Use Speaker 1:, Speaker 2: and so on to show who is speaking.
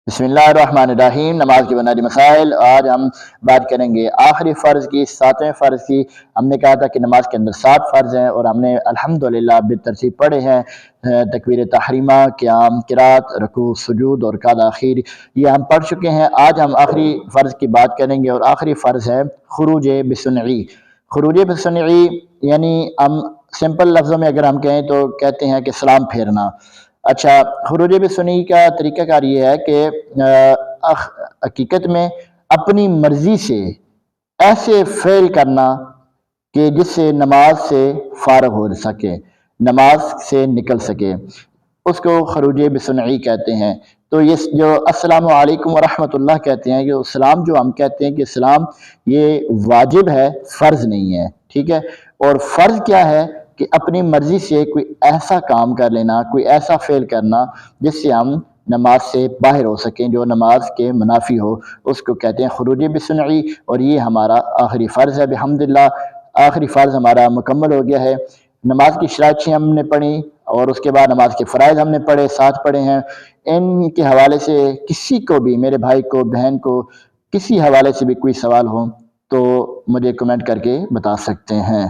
Speaker 1: बिस्मिल्लाहिर्रहमानिर्रहीम। नमाज के बुनियादी मसाइल। आज हम बात करेंगे आखिरी फ़र्ज़ की, 7वें फ़र्ज़ की। हमने कहा था कि नमाज के अंदर 7 फ़र्ज़ हैं और हमने अल्हम्दुलिल्लाह बेतरतीब पढ़े हैं। तकबीर तहरीमा, क़ियाम, क़िरात, रुकू, सुजूद और क़ादा आखिर, ये हम पढ़ चुके हैं। आज हम आखिरी फ़र्ज़ की बात करेंगे और आखिरी फ़र्ज़ है खुरूज बिसुनई। खुरूज बिसुनई यानी हम सिंपल लफ्ज़ों में अगर हम कहें तो कहते हैं कि सलाम फेरना। अच्छा, खुरूज बिसुनई का तरीक़ाकार ये है कि हकीकत में अपनी मर्ज़ी से ऐसे फ़ेल करना कि जिससे नमाज से फ़ारिग हो सके, नमाज से निकल सके, उसको खरूज बिसुनई कहते हैं। तो ये जो अस्सलामु अलैकुम व रहमतुल्लाह कहते हैं, ये सलाम जो हम कहते हैं कि सलाम ये वाजिब है, फ़र्ज़ नहीं है, ठीक है। और फ़र्ज़ क्या है कि अपनी मर्ज़ी से कोई ऐसा काम कर लेना, कोई ऐसा फ़ेल करना जिससे हम नमाज से बाहर हो सकें, जो नमाज के मुनाफी हो, उसको कहते हैं खुरूज बिसुनई। और ये हमारा आखिरी फ़र्ज़ है। बिहम्दिल्लाह आखिरी फ़र्ज़ हमारा मुकम्मल हो गया है। नमाज की शराइत हमने पढ़ी और उसके बाद नमाज के फ़राइज़ हमने पढ़े, 7 पढ़े हैं। इनके हवाले से किसी को भी, मेरे भाई को, बहन को, किसी हवाले से भी कोई सवाल हो तो मुझे कमेंट करके बता सकते हैं।